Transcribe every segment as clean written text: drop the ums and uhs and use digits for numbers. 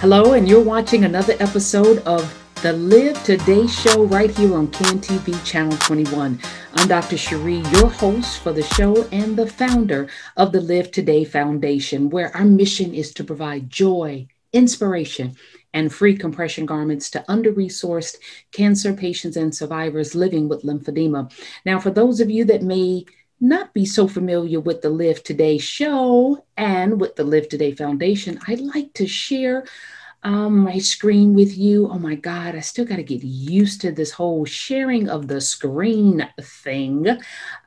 Hello, and you're watching another episode of the Live Today show right here on CAN TV Channel 21. I'm Dr. Cherie, your host for the show and the founder of the Live Today Foundation, where our mission is to provide joy, inspiration, and free compression garments to under-resourced cancer patients and survivors living with lymphedema. Now, for those of you that may not be so familiar with the Live Today show and with the Live Today Foundation, I'd like to share my screen with you. Oh my God, I still got to get used to this whole sharing of the screen thing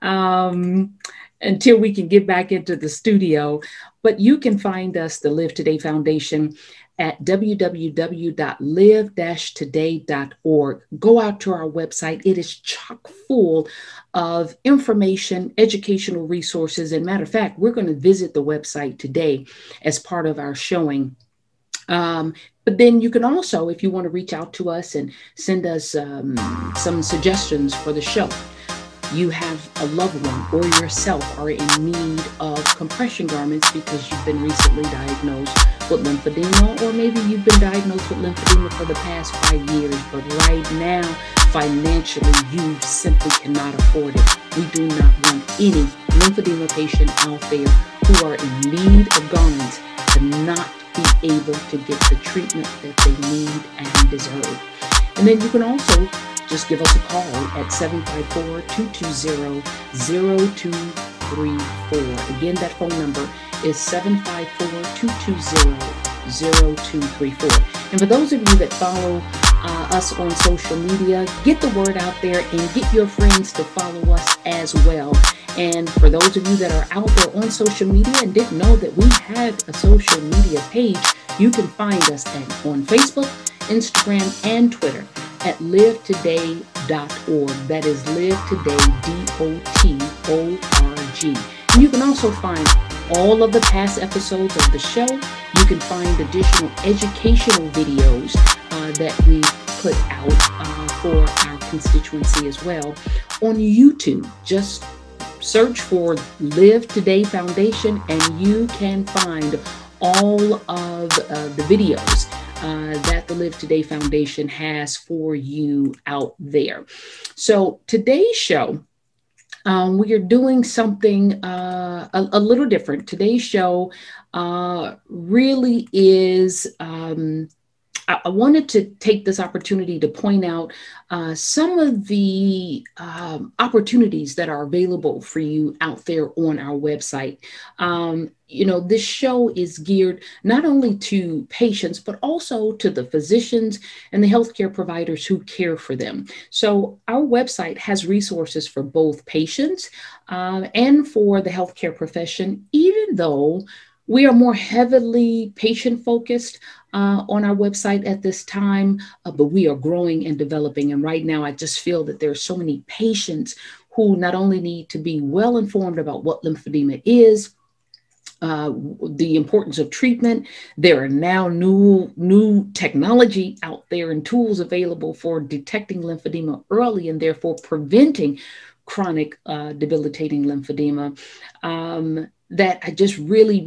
until we can get back into the studio. But you can find us, the Live Today Foundation, at www.live-today.org. Go out to our website. It is chock full of information, educational resources. And matter of fact, we're going to visit the website today as part of our showing. But then you can also, if you want to reach out to us and send us some suggestions for the show, you have a loved one or yourself are in need of compression garments because you've been recently diagnosed with lymphedema, or maybe you've been diagnosed with lymphedema for the past 5 years, but right now, financially, you simply cannot afford it. We do not want any lymphedema patient out there who are in need of garments to not be able to get the treatment that they need and deserve. And then you can also just give us a call at 754-220-0234. Again, that phone number is 754-220-0234. And for those of you that follow us on social media, get the word out there and get your friends to follow us as well. And for those of you that are out there on social media and didn't know that we had a social media page, you can find us on Facebook, Instagram, and Twitter at livetoday.org. That is livetoday.org. And you can also find all of the past episodes of the show. You can find additional educational videos that we put out for our constituency as well on YouTube. Just search for Live Today Foundation and you can find all of the videos that the Live Today Foundation has for you out there. So today's show, we are doing something a little different. Today's show really is I wanted to take this opportunity to point out some of the opportunities that are available for you out there on our website. This show is geared not only to patients, but also to the physicians and the healthcare providers who care for them. So our website has resources for both patients and for the healthcare profession, even though we are more heavily patient-focused on our website at this time, but we are growing and developing. And right now, I just feel that there are so many patients who not only need to be well informed about what lymphedema is, the importance of treatment. There are now new technology out there and tools available for detecting lymphedema early and therefore preventing chronic debilitating lymphedema. That I just really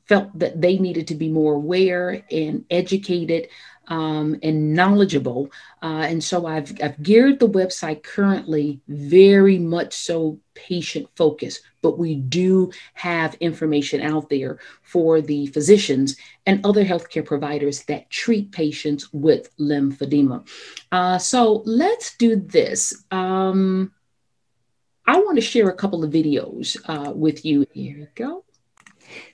felt that they needed to be more aware and educated and knowledgeable. And so I've geared the website currently very much so patient focused, but we do have information out there for the physicians and other healthcare providers that treat patients with lymphedema. So let's do this. I want to share a couple of videos with you. Here we go.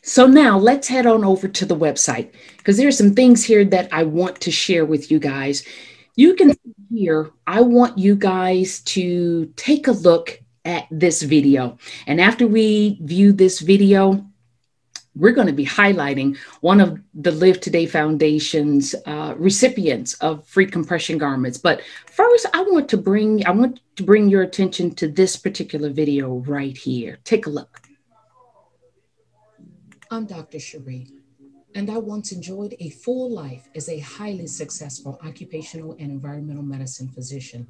So now let's head on over to the website because there's some things here that I want to share with you guys. You can see here, I want you guys to take a look at this video. And after we view this video, we're going to be highlighting one of the Live Today Foundation's recipients of free compression garments. But first, I want to bring your attention to this particular video right here. Take a look. I'm Dr. Cherie, and I once enjoyed a full life as a highly successful occupational and environmental medicine physician,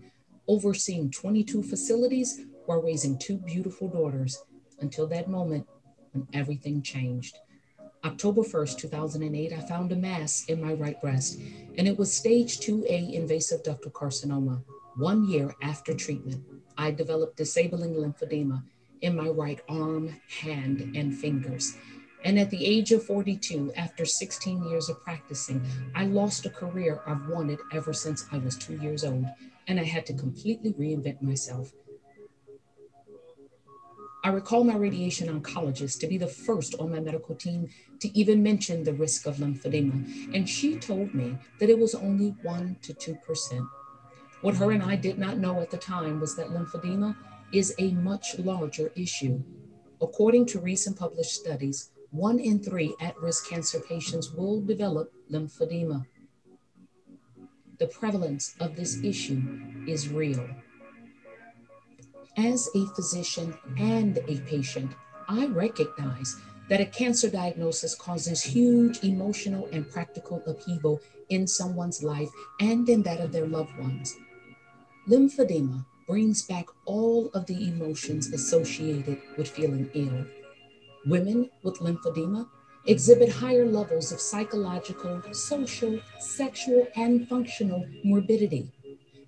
overseeing 22 facilities while raising 2 beautiful daughters until that moment when everything changed. October 1st, 2008, I found a mass in my right breast, and it was stage 2A invasive ductal carcinoma. 1 year after treatment, I developed disabling lymphedema in my right arm, hand, and fingers. And at the age of 42, after 16 years of practicing, I lost a career I've wanted ever since I was 2 years old, and I had to completely reinvent myself. I recall my radiation oncologist to be the first on my medical team to even mention the risk of lymphedema, and she told me that it was only 1 to 2%. What her and I did not know at the time was that lymphedema is a much larger issue. According to recent published studies, 1 in 3 at-risk cancer patients will develop lymphedema. The prevalence of this issue is real. As a physician and a patient, I recognize that a cancer diagnosis causes huge emotional and practical upheaval in someone's life and in that of their loved ones. Lymphedema brings back all of the emotions associated with feeling ill. Women with lymphedema exhibit higher levels of psychological, social, sexual, and functional morbidity.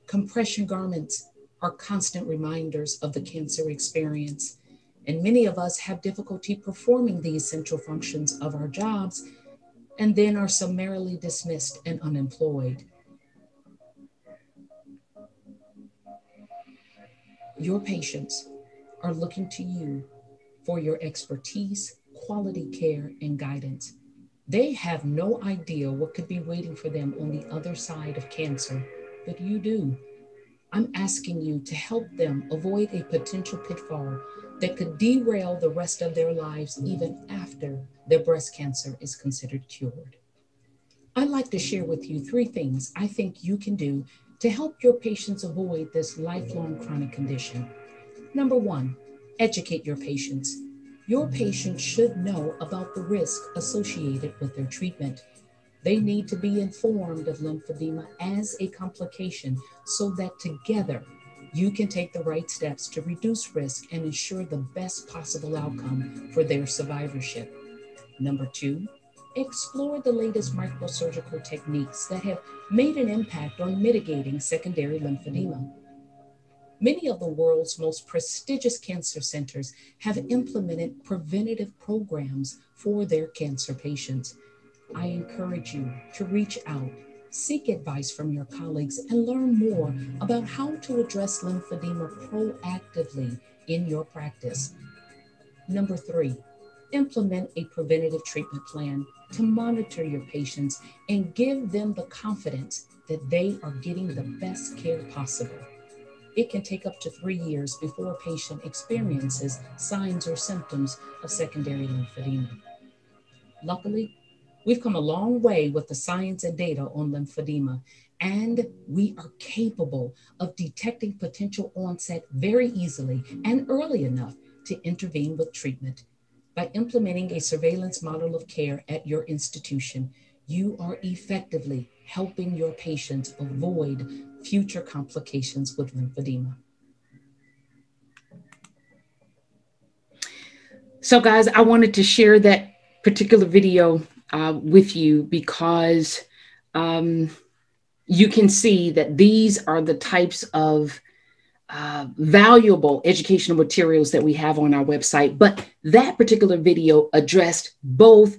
Compression garments are constant reminders of the cancer experience, and many of us have difficulty performing the essential functions of our jobs and then are summarily dismissed and unemployed. Your patients are looking to you for your expertise, quality care, and guidance. They have no idea what could be waiting for them on the other side of cancer, but you do. I'm asking you to help them avoid a potential pitfall that could derail the rest of their lives even after their breast cancer is considered cured. I'd like to share with you 3 things I think you can do to help your patients avoid this lifelong chronic condition. Number 1, educate your patients. Your patients should know about the risk associated with their treatment. They need to be informed of lymphedema as a complication so that together you can take the right steps to reduce risk and ensure the best possible outcome for their survivorship. Number 2, explore the latest microsurgical techniques that have made an impact on mitigating secondary lymphedema. Many of the world's most prestigious cancer centers have implemented preventative programs for their cancer patients. I encourage you to reach out, seek advice from your colleagues, and learn more about how to address lymphedema proactively in your practice. Number 3, implement a preventative treatment plan to monitor your patients and give them the confidence that they are getting the best care possible. It can take up to 3 years before a patient experiences signs or symptoms of secondary lymphedema. Luckily, we've come a long way with the science and data on lymphedema, and we are capable of detecting potential onset very easily and early enough to intervene with treatment. By implementing a surveillance model of care at your institution, you are effectively helping your patients avoid future complications with lymphedema. So guys, I wanted to share that particular video with you because you can see that these are the types of valuable educational materials that we have on our website. But that particular video addressed both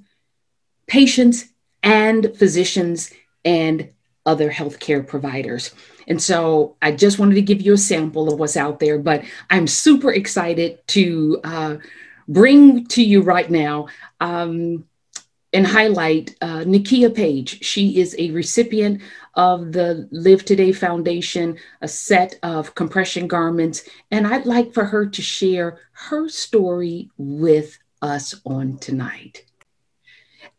patients and physicians and other healthcare providers. And so I just wanted to give you a sample of what's out there, but I'm super excited to bring to you right now and highlight Nikia Page. She is a recipient of the Live Today Foundation, a set of compression garments, and I'd like for her to share her story with us on tonight.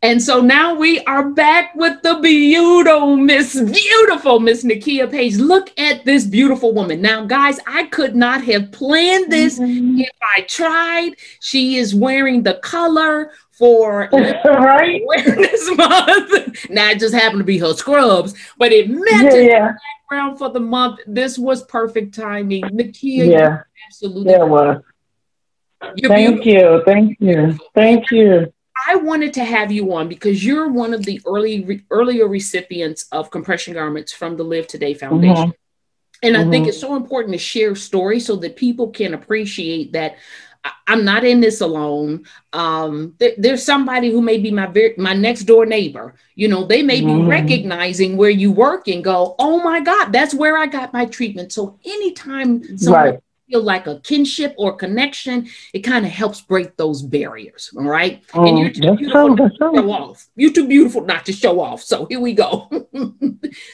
And so now we are back with the beautiful Miss Nikia Page. Look at this beautiful woman. Now, guys, I could not have planned this if I tried. She is wearing the color for right? Awareness Month. Now, it just happened to be her scrubs, but it meant the background for the month. This was perfect timing. Nikia, absolutely. Yeah, it was. Thank you. Thank you. Thank you. I wanted to have you on because you're one of the earlier recipients of compression garments from the Live Today Foundation. And I think it's so important to share stories so that people can appreciate that I'm not in this alone. There's somebody who may be my next door neighbor. You know, they may be recognizing where you work and go, oh my God, that's where I got my treatment. So anytime someone feel like a kinship or connection, it kind of helps break those barriers. All right. And you're too beautiful not to show off. You're too beautiful not to show off. So here we go.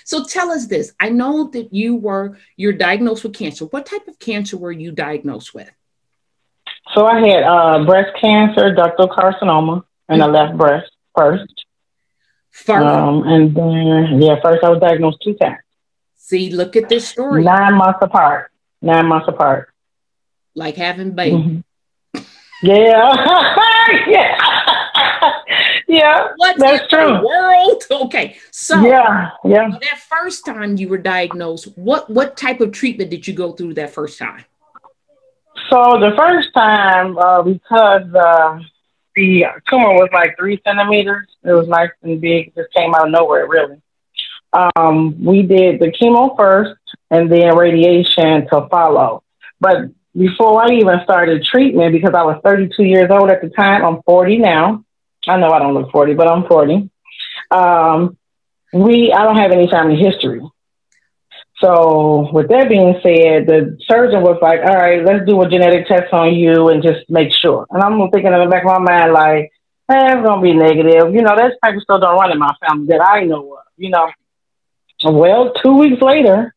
So tell us this. I know that you're diagnosed with cancer. What type of cancer were you diagnosed with? So I had breast cancer, ductal carcinoma, in the left breast first. And then, first I was diagnosed 2 times. See, look at this story. 9 months apart. 9 months apart. Like having baby. Yeah. Yeah. That's true. World. Okay. So yeah. That first time you were diagnosed, what type of treatment did you go through that first time? So the first time, because the tumor was like 3 centimeters, it was nice and big. It just came out of nowhere, really. We did the chemo first and then radiation to follow. But before I even started treatment, because I was 32 years old at the time, I'm 40 now. I know I don't look 40, but I'm 40. I don't have any family history. So with that being said, the surgeon was like, all right, let's do a genetic test on you and just make sure. And I'm thinking in the back of my mind, like, it's going to be negative. You know, that type of stuff don't run in my family that I know of, you know. Well, 2 weeks later,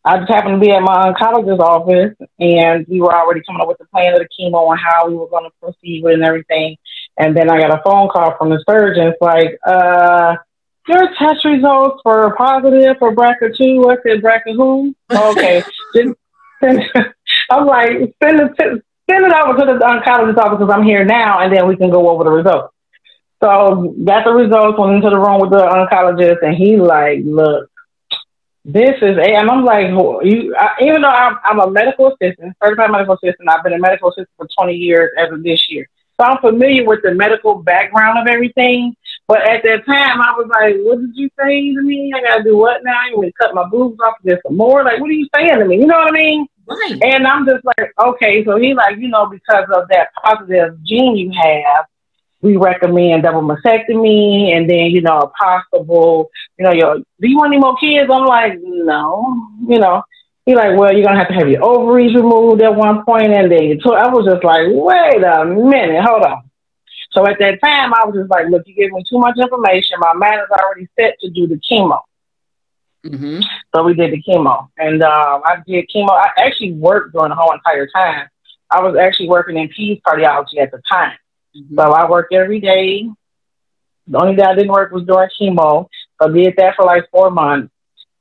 I just happened to be at my oncologist's office, and we were already coming up with the plan of the chemo and how we were going to proceed with it and everything. And then I got a phone call from the surgeon. It's like, your test results were positive for BRCA2. I said, BRCA who? Okay. I'm like, send it over to the oncologist's office because I'm here now, and then we can go over the results. So got the results, went into the room with the oncologist, and he like, look, this is and I'm like, even though I'm a medical assistant, certified medical assistant, I've been a medical assistant for 20 years as of this year. So I'm familiar with the medical background of everything. But at that time, I was like, what did you say to me? I got to do what now? You want to cut my boobs off to get some more? Like, what are you saying to me? You know what I mean? Right. And I'm just like, okay. So he like, you know, because of that positive gene you have, we recommend double mastectomy and then, you know, a possible, you know, do you want any more kids? I'm like, no, you know. He like, well, you're going to have your ovaries removed at one point. And then I was just like, wait a minute, hold on. So at that time, I was just like, look, you gave me too much information. My mind is already set to do the chemo. So we did the chemo. And I did chemo. I actually worked during the whole entire time. I was actually working in peds cardiology at the time. So I worked every day. The only day I didn't work was during chemo. So I did that for like 4 months.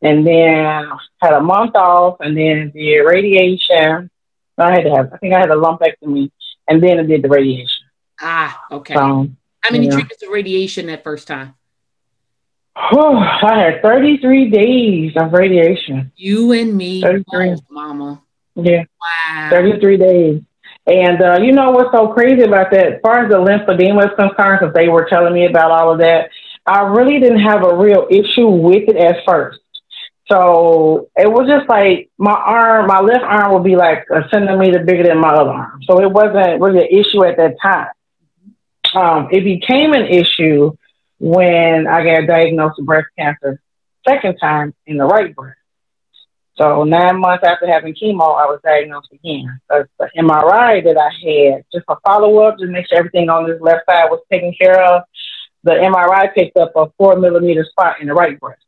And then had a month off and then did radiation. I think I had a lumpectomy. And then I did the radiation. Ah, okay. So, how many treatments of radiation that first time? I had 33 days of radiation. You and me both, Mama. Yeah. Wow. 33 days. And you know what's so crazy about that? As far as the lymphedema is concerned, because they were telling me about all of that, I really didn't have a real issue with it at first. So it was just like my left arm would be like a centimeter bigger than my other arm. So it wasn't really an issue at that time. It became an issue when I got diagnosed with breast cancer second time in the right breast. So 9 months after having chemo, I was diagnosed again. The MRI that I had, just a follow-up, just make sure everything on this left side was taken care of. The MRI picked up a 4 millimeter spot in the right breast.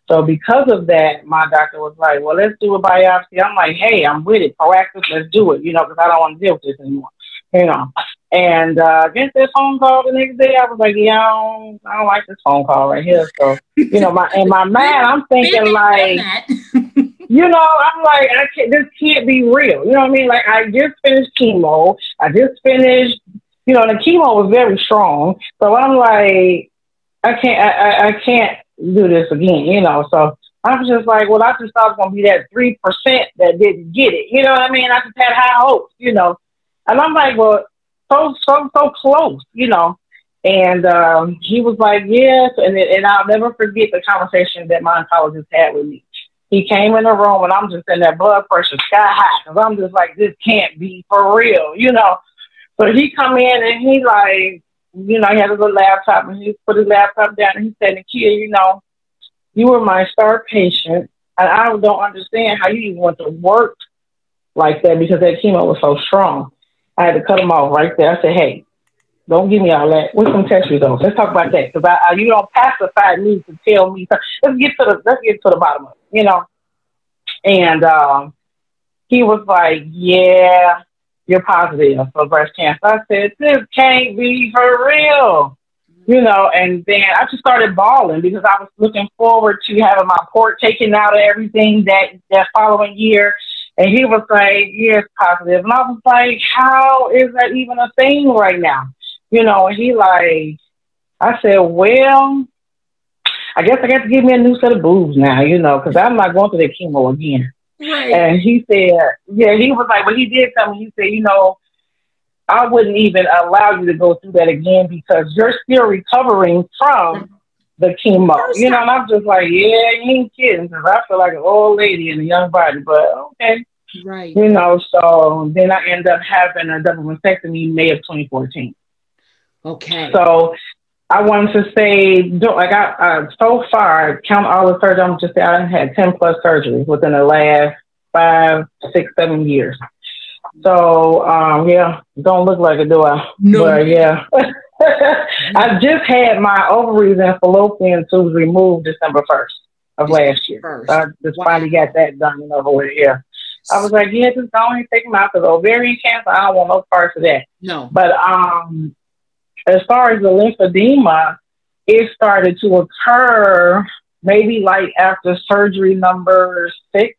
So because of that, my doctor was like, well, let's do a biopsy. I'm like, hey, I'm with it. Proactive, let's do it, you know, because I don't want to deal with this anymore, you know. And against that phone call the next day, I was like, yeah, I don't like this phone call right here. So, you know, in my mind, I'm thinking like, you know, I'm like, this can't be real. You know what I mean? Like, I just finished chemo. I just finished, you know, the chemo was very strong. So I'm like, I can't do this again, you know. So I was just like, well, I just thought it was going to be that 3% that didn't get it. You know what I mean? I just had high hopes, you know. And I'm like, well, so close, you know. And he was like, yes. And I'll never forget the conversation that my oncologist had with me. He came in the room and I'm just in that blood pressure sky high. Cause I'm just like, this can't be for real, you know. So he come in and he like, you know, he had a little laptop and he put his laptop down and he said, Nakia, you know, you were my star patient. And I don't understand how you even went to work like that because that chemo was so strong. I had to cut him off right there. I said, hey, don't give me all that. What's some test results? Let's talk about that. Because you don't pacify me to tell me. Let's get to the bottom of it, you know. And he was like, yeah, you're positive for breast cancer. I said, this can't be for real. You know, and then I just started bawling because I was looking forward to having my port taken out of everything that following year. And he was like, yeah, it's positive. And I was like, how is that even a thing right now? You know, and he like, I said, well, I guess I got to give me a new set of boobs now, you know, because I'm not going through the chemo again. Right. And he said, yeah, he was like, but he did tell me, he said, you know, I wouldn't even allow you to go through that again because you're still recovering from the chemo. You know, and I'm just like, yeah, you ain't kidding, because I feel like an old lady in a young body, but okay. Right. You know, so then I ended up having a double mastectomy in May of 2014. Okay. So I wanted to say, like so far, count all the surgery, I'm just saying I had 10 plus surgeries within the last 5, 6, 7 years. So, yeah, don't look like it, do I? No. But, yeah. I just had my ovaries and fallopian tubes removed December 1st of last year. I just finally got that done and over with, yeah. I was like, yeah, just go ahead and take them out, because ovarian cancer, I don't want no parts of that. No. But as far as the lymphedema, it started to occur maybe like after surgery number 6.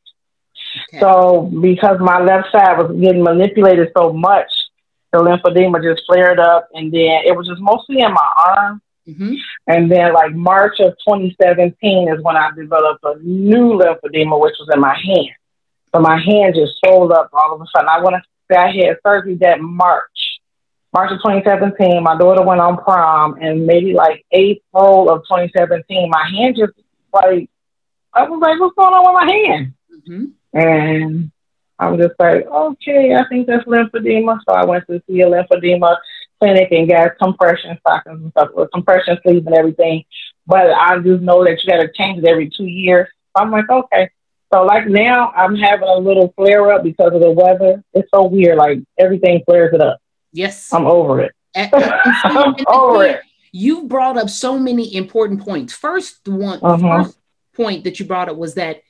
Okay. So because my left side was getting manipulated so much, the lymphedema just flared up, and then it was just mostly in my arm. Mm-hmm. And then like March of 2017 is when I developed a new lymphedema, which was in my hand. So my hand just swelled up all of a sudden. I want to say I had surgery that March of 2017. My daughter went on prom, and maybe like April of 2017, my hand just like, I was like, what's going on with my hand? Mm-hmm. And I was just like, okay, I think that's lymphedema. So I went to see a lymphedema clinic and got compression stockings and stuff, with compression sleeves and everything. But I just know that you got to change it every 2 years. So I'm like, okay. So like now I'm having a little flare up because of the weather. It's so weird. Like everything flares it up. Yes. I'm over it. I'm over it. You brought up so many important points. First point that you brought up was that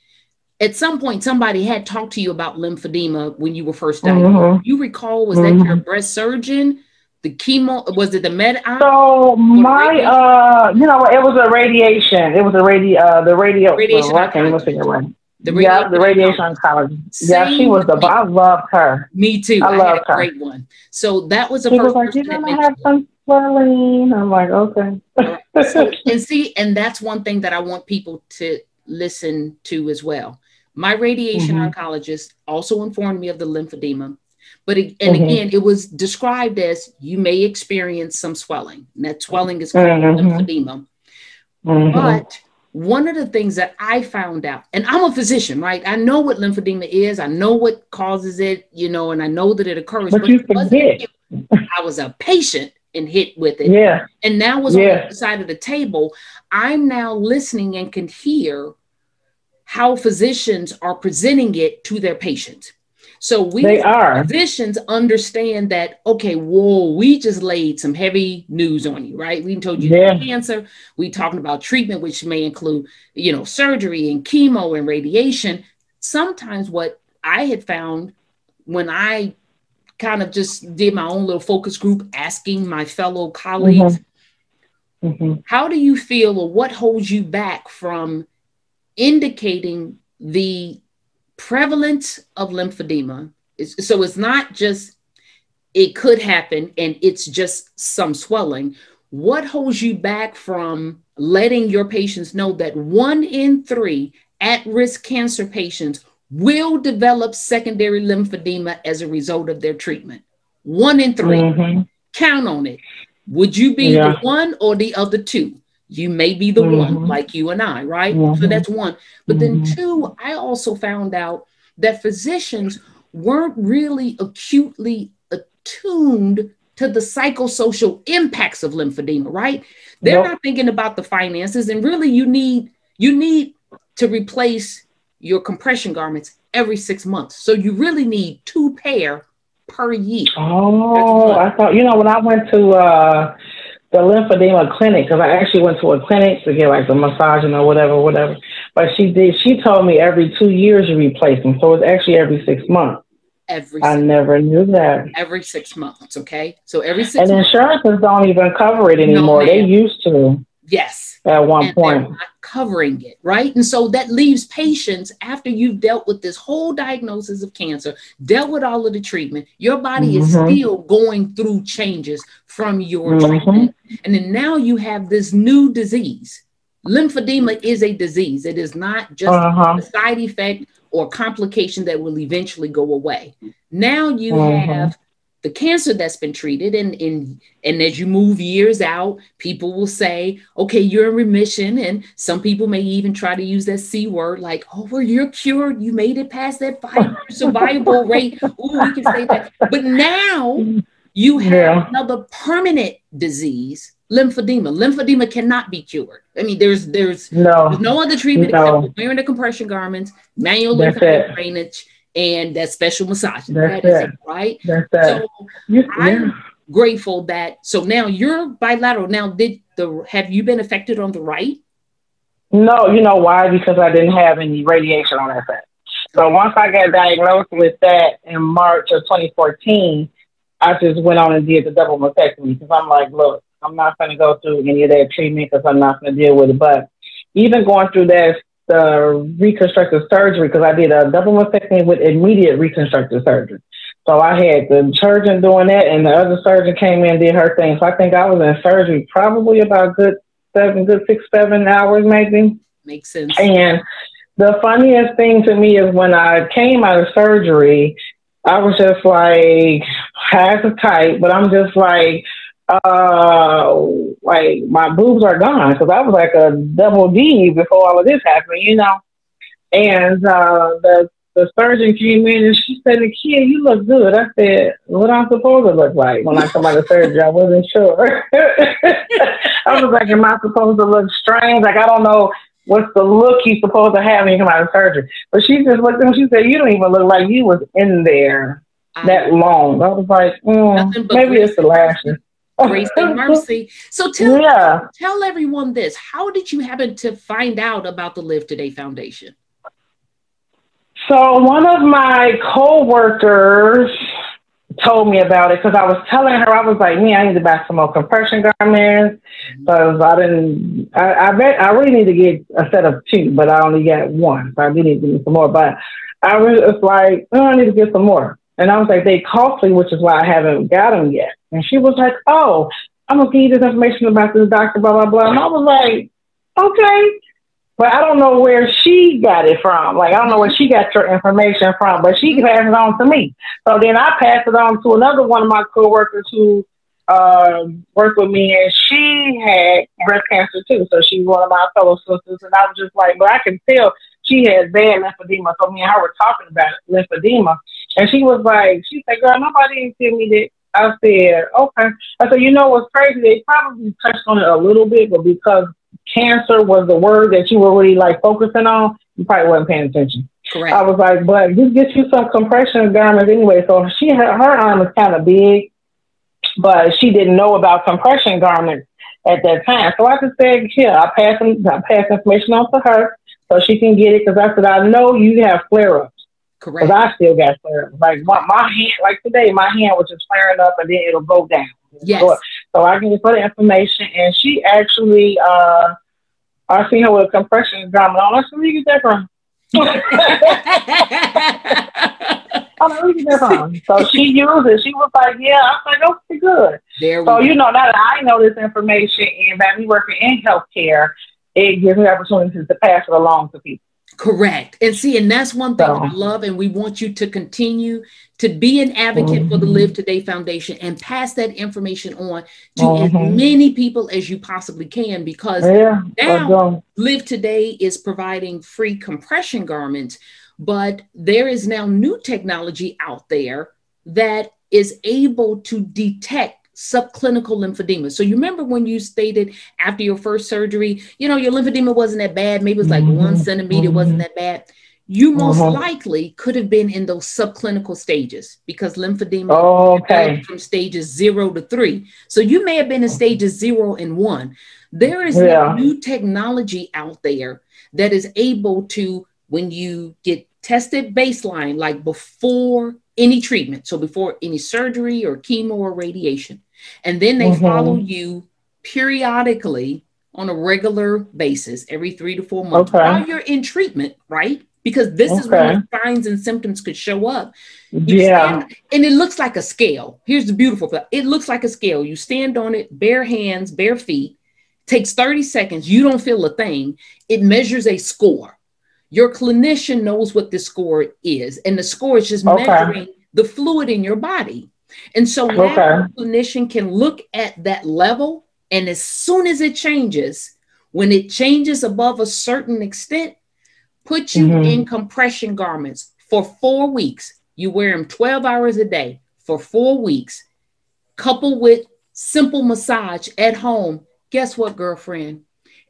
at some point somebody had talked to you about lymphedema when you were first diagnosed. You recall, was that your breast surgeon? The chemo, was it the med? So my, you know, it was a radiation. It was a radiation. I can't even figure it. The radiation oncologist. Yeah, she was I loved her. Me too. I loved her. Great one. So that was the first. Was like, you're gonna have some swelling. I'm like, okay. And that's one thing that I want people to listen to as well. My radiation oncologist also informed me of the lymphedema, but again, it was described as you may experience some swelling. And that swelling is called lymphedema. But one of the things that I found out, and I'm a physician, right? I know what lymphedema is. I know what causes it, you know, and I know that it occurs. But you forget. I was a patient and hit with it. Yeah. And now was on the other side of the table. I'm now listening and can hear how physicians are presenting it to their patients. So we physicians understand that, okay, whoa, we just laid some heavy news on you, right? We told you cancer. We talking about treatment, which may include, you know, surgery and chemo and radiation. Sometimes what I had found when I kind of just did my own little focus group, asking my fellow colleagues, how do you feel, or what holds you back from indicating the prevalence of lymphedema? So it's not just, it could happen and it's just some swelling. What holds you back from letting your patients know that 1 in 3 at-risk cancer patients will develop secondary lymphedema as a result of their treatment? 1 in 3. Mm-hmm. Count on it. Would you be the one or the other two? You may be the one, like you and I, right? So that's one. But then two, I also found out that physicians weren't really acutely attuned to the psychosocial impacts of lymphedema, right? They're not thinking about the finances, and really you need to replace your compression garments every 6 months. So you really need 2 pair per year. Oh, I thought, when I went to the lymphedema clinic, because I actually went to a clinic to get like the massaging or whatever. But she told me every 2 years you replace them. So it's actually every 6 months. I never knew that. Every 6 months, okay? So every 6 months. And insurances don't even cover it anymore. No, they used to. Yes. At one point. They're not covering it, right? And so that leaves patients, after you've dealt with this whole diagnosis of cancer, dealt with all of the treatment, your body is still going through changes from your treatment. And then now you have this new disease. Lymphedema is a disease. It is not just a side effect or complication that will eventually go away. Now you have the cancer that's been treated, and as you move years out, people will say, okay, you're in remission. And some people may even try to use that C word, like, oh, well, you're cured. You made it past that 5-year survival rate. Ooh, we can say that. But now you have another permanent disease, lymphedema. Lymphedema cannot be cured. I mean, there's no other treatment except for wearing the compression garments, manual lymphatic drainage, and that special massage. That is it, right? So I'm grateful that, so now you're bilateral. Now, have you been affected on the right? No, you know why? Because I didn't have any radiation on that side. So once I got diagnosed with that in March of 2014, I just went on and did the double mastectomy, because I'm like, look, I'm not going to go through any of that treatment because I'm not going to deal with it. But even going through that, the reconstructive surgery, because I did a double mastectomy with immediate reconstructive surgery. So I had the surgeon doing that, and the other surgeon came in and did her thing. So I think I was in surgery probably about good 6, 7 hours maybe. Makes sense. And the funniest thing to me is when I came out of surgery, I was just like, half a tight, but I'm just like my boobs are gone, because I was like a double D before all of this happened, And the surgeon came in and she said, "Nakia, you look good." I said, "What I'm supposed to look like when I come out of surgery?" I wasn't sure. I was like, "Am I supposed to look strange? Like, I don't know what's the look you're supposed to have when you come out of surgery." But she just looked at me. She said, "You don't even look like you was in there that long." I was like, maybe it's the lashes. Grace and mercy. So tell everyone this. How did you happen to find out about the Live Today Foundation? So one of my co-workers told me about it, because I was telling her, I was like, I need to buy some more compression garments, because I really need to get a set of 2, but I only got 1. So I do need to get some more. But I was like, I need to get some more. And I was like, they costly, which is why I haven't got them yet. And she was like, oh, I'm going to give you this information about this doctor, blah, blah, blah. And I was like, okay. But I don't know where she got it from. Like, I don't know where she got your information from, but she passed it on to me. So then I passed it on to another one of my coworkers who worked with me, and she had breast cancer too. So she's one of my fellow sisters. And I was just like, but I can tell she had bad lymphedema. So me and her were talking about lymphedema. And she was like, she said, "Girl, nobody didn't tell me that." I said, okay. I said, what's crazy? They probably touched on it a little bit, but because cancer was the word that you were really like focusing on, you probably wasn't paying attention. Correct. I was like, but just get you some compression garments anyway. So her arm is kind of big, but she didn't know about compression garments at that time. So I just said, I passed information on to her so she can get it, because I said, I know you have flare-ups. Correct. Because I still got flare-ups. Like my hand, like today, my hand was just flaring up, and then it'll go down. Yes. So I can just put the information, and she actually, I seen her with a compression garment on. I said, "Where you get that from?" I'm like, "Where you get that from?" So she used it. She was like, "Yeah." I was like, "Okay, good." So now that I know this information, and by me working in healthcare, it gives me opportunities to pass it along to people. Correct. And see, and that's one thing So, I love, and we want you to continue to be an advocate for the Live Today Foundation and pass that information on to as many people as you possibly can, because yeah, now Live Today is providing free compression garments, but there is now new technology out there that is able to detect subclinical lymphedema. So you remember when you stated after your first surgery, you know, your lymphedema wasn't that bad. Maybe it was like 1 centimeter, wasn't that bad. You most likely could have been in those subclinical stages, because lymphedema develops from stages 0 to 3. So you may have been in stages 0 and 1. There is now new technology out there that is able to, when you get tested baseline, like before any treatment, so before any surgery or chemo or radiation, and then they follow you periodically on a regular basis, every 3 to 4 months, while you're in treatment, right? Because this is when the signs and symptoms could show up. You stand, and it looks like a scale. Here's the beautiful thing. It looks like a scale. You stand on it, bare hands, bare feet, takes 30 seconds. You don't feel a thing. It measures a score. Your clinician knows what the score is, and the score is just measuring the fluid in your body. And so now the clinician can look at that level, and as soon as it changes, when it changes above a certain extent, put you in compression garments for 4 weeks. You wear them 12 hours a day for 4 weeks, coupled with simple massage at home. Guess what, girlfriend?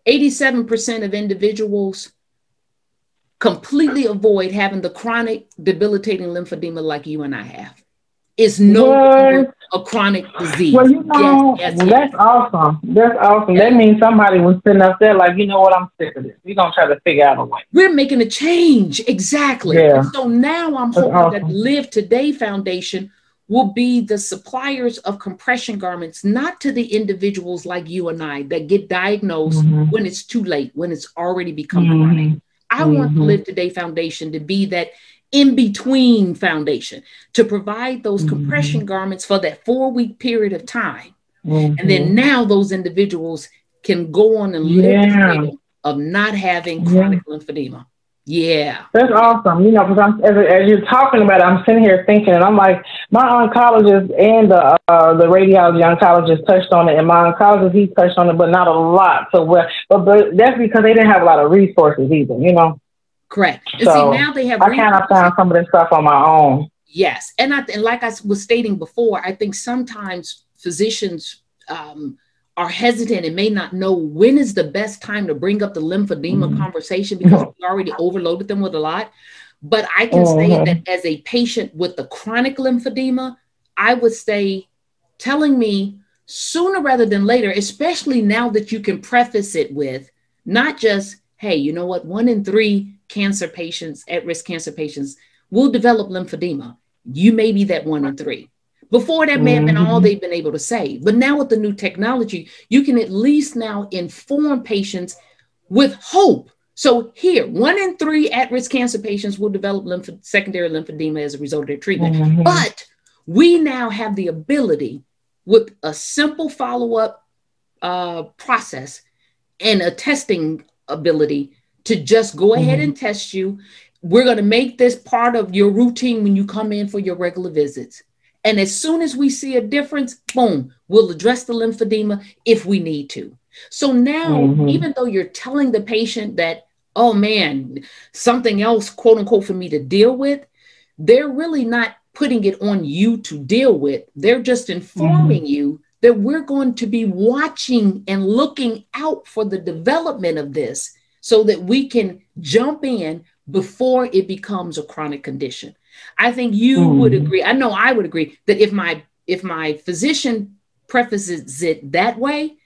87% of individuals completely avoid having the chronic debilitating lymphedema like you and I have. It's no longer a chronic disease. Well, you know, that's awesome. That's awesome. That means somebody was sitting up there like, you know what, I'm sick of this. We're going to try to figure out a way. We're making a change. Exactly. And so now I'm hoping that the Live Today Foundation will be the suppliers of compression garments, not to the individuals like you and I that get diagnosed when it's too late, when it's already become chronic. I want the Live Today Foundation to be that in-between foundation to provide those compression garments for that 4-week period of time. And then now those individuals can go on and live the freedom of not having chronic lymphedema. Yeah. That's awesome. You know, because as you're talking about it, I'm sitting here thinking, and I'm like, my oncologist and the radiology oncologist touched on it, and my oncologist, he touched on it, but not a lot. So, but that's because they didn't have a lot of resources either, you know? Correct. And so see, now they have. I kind of found some of this stuff on my own. Yes. And like I was stating before, I think sometimes physicians are hesitant and may not know when is the best time to bring up the lymphedema conversation, because we already overloaded them with a lot. But I can say that as a patient with the chronic lymphedema, I would say telling me sooner rather than later, especially now that you can preface it with not just, hey, you know what, 1 in 3 cancer patients, at-risk cancer patients, will develop lymphedema. You may be that 1 in 3. Before, that may have been all they've been able to say. But now with the new technology, you can at least now inform patients with hope. So here, 1 in 3 at-risk cancer patients will develop secondary lymphedema as a result of their treatment. But we now have the ability, with a simple follow-up process and a testing ability, to just go ahead and test you. We're going to make this part of your routine when you come in for your regular visits. And as soon as we see a difference, boom, we'll address the lymphedema if we need to. So now, even though you're telling the patient that, oh man, something else, quote unquote, for me to deal with, they're really not putting it on you to deal with. They're just informing you that we're going to be watching and looking out for the development of this so that we can jump in before it becomes a chronic condition. I think you would agree. I know I would agree that if my physician prefaces it that way,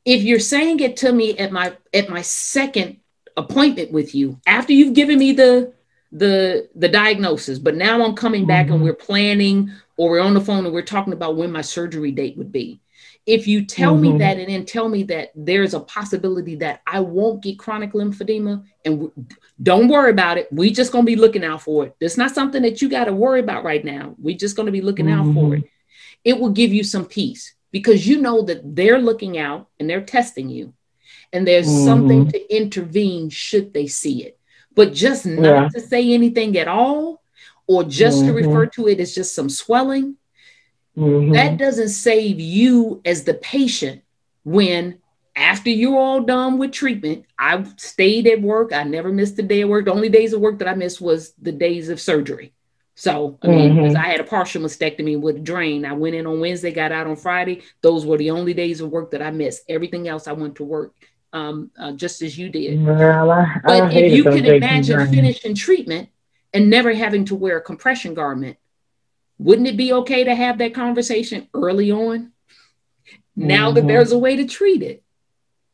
if you're saying it to me at my second appointment with you, after you've given me the diagnosis, but now I'm coming back and we're planning, or we're on the phone and we're talking about when my surgery date would be. If you tell me that, and then tell me that there's a possibility that I won't get chronic lymphedema, and don't worry about it. We just going to be looking out for it. It's not something that you got to worry about right now. We're just going to be looking out for it. It will give you some peace, because you know that they're looking out and they're testing you, and there's something to intervene should they see it. but just not to say anything at all, or just to refer to it as just some swelling, that doesn't save you as the patient when, after you're all done with treatment, I stayed at work. I never missed a day of work. The only days of work that I missed was the days of surgery. So, I mean, because I had a partial mastectomy with a drain. I went in on Wednesday, got out on Friday. Those were the only days of work that I missed. Everything else I went to work, just as you did. Well, but if you can imagine finishing treatment and never having to wear a compression garment, wouldn't it be okay to have that conversation early on? Now that there's a way to treat it,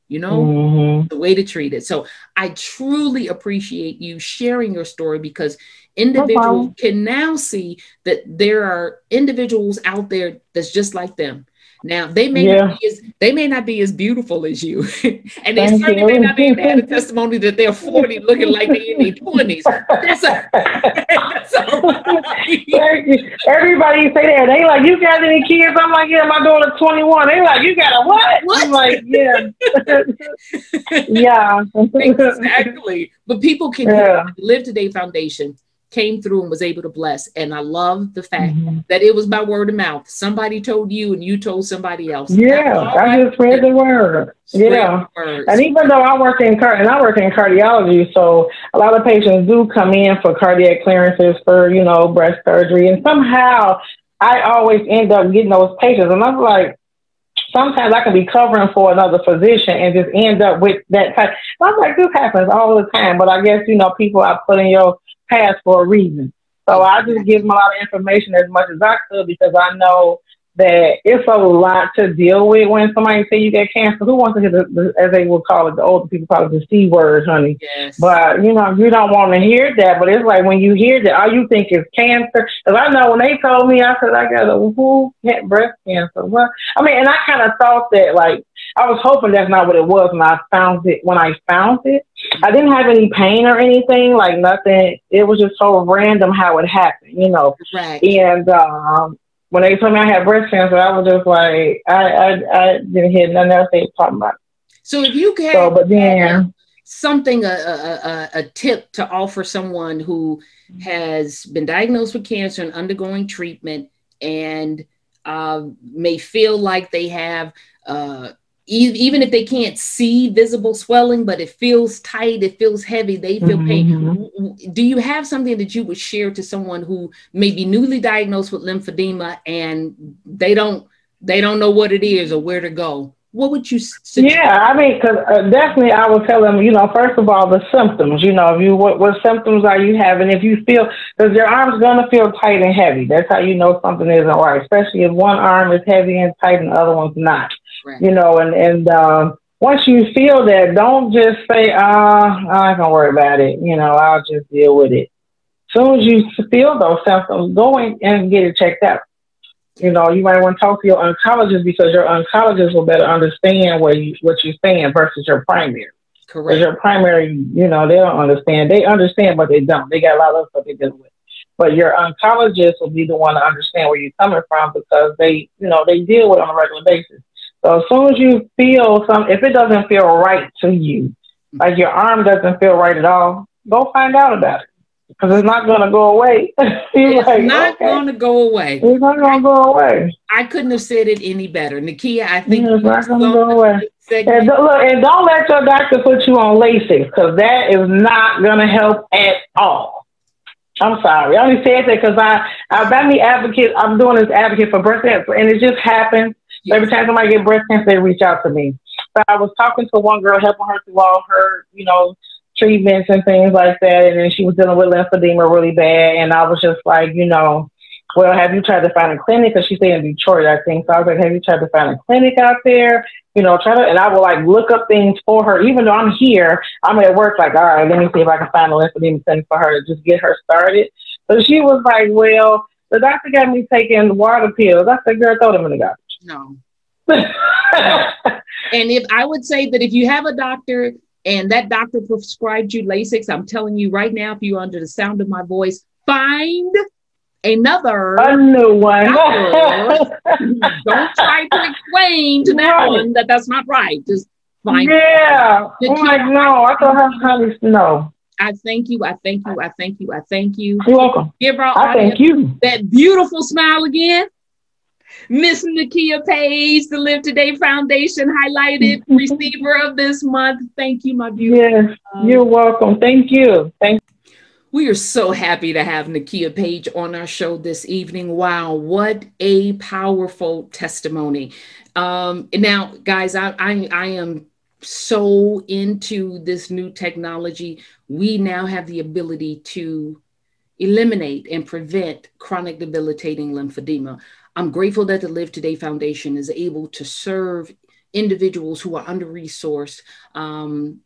you know, the way to treat it. So I truly appreciate you sharing your story, because individuals can now see that there are individuals out there that's just like them. Now they may not be as beautiful as you, and they certainly may not be able to have a testimony that they're 40 looking like they're in their 20s. That's all right. Everybody say that. They like, you got any kids? I'm like, yeah, my daughter's 21. They like, you got a what? I'm like, yeah. Yeah. Exactly. But people can Live Today Foundation came through and was able to bless. And I love the fact that it was by word of mouth. Somebody told you and you told somebody else. Yeah, I just spread the word. Yeah. And even though I work in cardiology, so a lot of patients do come in for cardiac clearances for, you know, breast surgery. And somehow I always end up getting those patients. And I'm like, sometimes I can be covering for another physician and just end up with that type. I'm like, this happens all the time. But I guess, you know, people I put in your path for a reason. So I just give them a lot of information as much as I could, because I know that it's a lot to deal with when somebody say you get cancer. Who wants to hear as they will call it, the older people call it the C word, honey. Yes. But, you know, you don't want to hear that. But it's like when you hear that, all you think is cancer. Because I know when they told me, I said, I got breast cancer. Well, I mean, and I kind of thought that, like, I was hoping that's not what it was when I found it. I didn't have any pain or anything, like nothing. It was just so random how it happened, you know. Right. And when they told me I had breast cancer, I was just like, I didn't hear nothing else they were talking about. So if you can something, a tip to offer someone who has been diagnosed with cancer and undergoing treatment and may feel like they have even if they can't see visible swelling, but it feels tight, it feels heavy, they feel pain. Do you have something that you would share to someone who may be newly diagnosed with lymphedema and they don't know what it is or where to go? What would you suggest? Yeah, I mean, because definitely I would tell them, you know, first of all, the symptoms, you know, what symptoms are you having? If you feel, because your arm's going to feel tight and heavy. That's how you know something isn't right, especially if one arm is heavy and tight and the other one's not. Right. You know, and once you feel that, don't just say, I ain't gonna worry about it. You know, I'll just deal with it. As soon as you feel those symptoms, go in and get it checked out. You know, you might want to talk to your oncologist, because your oncologist will better understand what you're saying versus your primary. Correct. Because your primary, you know, they don't understand. They understand, but they don't. They got a lot of stuff they deal with. But your oncologist will be the one to understand where you're coming from, because they, you know, they deal with it on a regular basis. So as soon as you feel if it doesn't feel right to you, like your arm doesn't feel right at all, go find out about it, because it's not going to go away. It's like, not going to go away. It's not going to go away. I couldn't have said it any better. Nakia, I think it's not going to go away. And don't let your doctor put you on Lasix, because that is not going to help at all. I'm sorry. I only said that because I'm doing this advocate for breast cancer, and it just happens. Yes. Every time somebody gets breast cancer, they reach out to me. But I was talking to one girl, helping her through all her, you know, treatments and things like that. And then she was dealing with lymphedema really bad. And I was just like, you know, well, have you tried to find a clinic? Because she stayed in Detroit, I think. So I was like, have you tried to find a clinic out there? You know, and I will like look up things for her. Even though I'm here, I'm at work, like, all right, let me see if I can find a lymphedema clinic for her to just get her started. So she was like, well, the doctor got me taking water pills. I said, girl, throw them in the garbage. No. And if I would say that if you have a doctor and that doctor prescribed you Lasix, I'm telling you right now, if you're under the sound of my voice, find a new one. Don't try to explain to that one that that's not right. Just find. Yeah. I'm like, no, I thought her honey, no. I thank you. I thank you. I thank you. I thank you. You're welcome. Give our I audience thank you. that beautiful smile again. Miss Nakia Page, the Live Today Foundation highlighted receiver of this month. Thank you, my beautiful. Yes, you're welcome. Thank you. Thank. We are so happy to have Nakia Page on our show this evening. Wow, what a powerful testimony. Now, guys, I am so into this new technology. We now have the ability to eliminate and prevent chronic debilitating lymphedema. I'm grateful that the Live Today Foundation is able to serve individuals who are under resourced and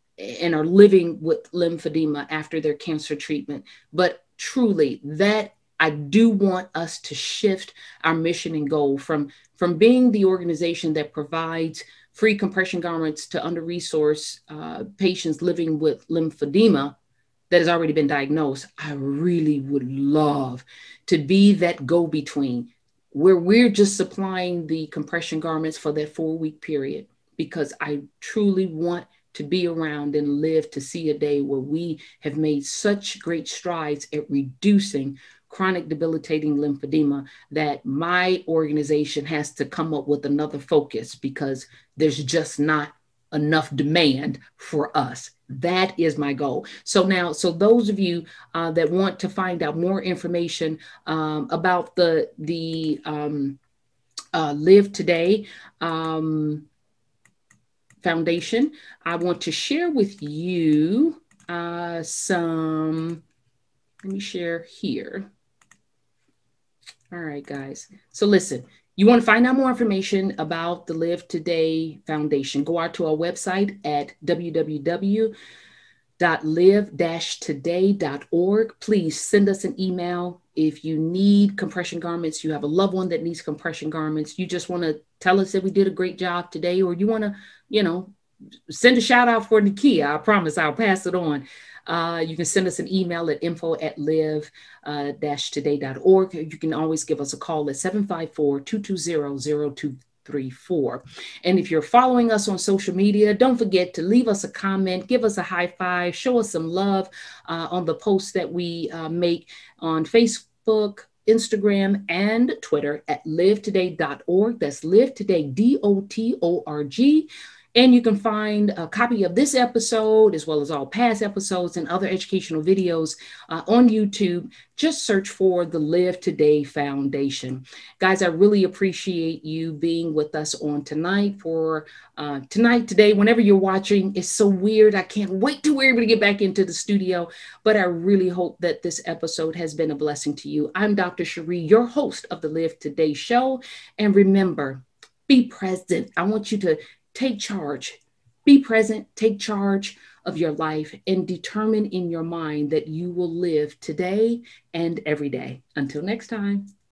are living with lymphedema after their cancer treatment. But truly, that I do want us to shift our mission and goal from being the organization that provides free compression garments to under resourced patients living with lymphedema that has already been diagnosed. I really would love to be that go-between where we're just supplying the compression garments for that 4-week period, because I truly want to be around and live to see a day where we have made such great strides at reducing chronic debilitating lymphedema that my organization has to come up with another focus because there's just not enough demand for us. That is my goal. So those of you that want to find out more information about the Live Today Foundation, I want to share with you some. Let me share here. All right, guys. So listen. You want to find out more information about the Live Today Foundation, go out to our website at www.live-today.org. Please send us an email. If you need compression garments, you have a loved one that needs compression garments, you just want to tell us that we did a great job today, or you want to, send a shout out for Nakia. I promise I'll pass it on. You can send us an email at info@live-today.org. You can always give us a call at 754-220-0234. And if you're following us on social media, don't forget to leave us a comment, give us a high five, show us some love on the posts that we make on Facebook, Instagram, and Twitter at livetoday.org. That's livetoday.org. And you can find a copy of this episode, as well as all past episodes and other educational videos on YouTube. Just search for the Live Today Foundation. Guys, I really appreciate you being with us on tonight for today, whenever you're watching. It's so weird. I can't wait till we're able to get back into the studio, but I really hope that this episode has been a blessing to you. I'm Dr. Cherie, your host of the Live Today show. And remember, be present. I want you to take charge, be present, take charge of your life, and determine in your mind that you will live today and every day. Until next time.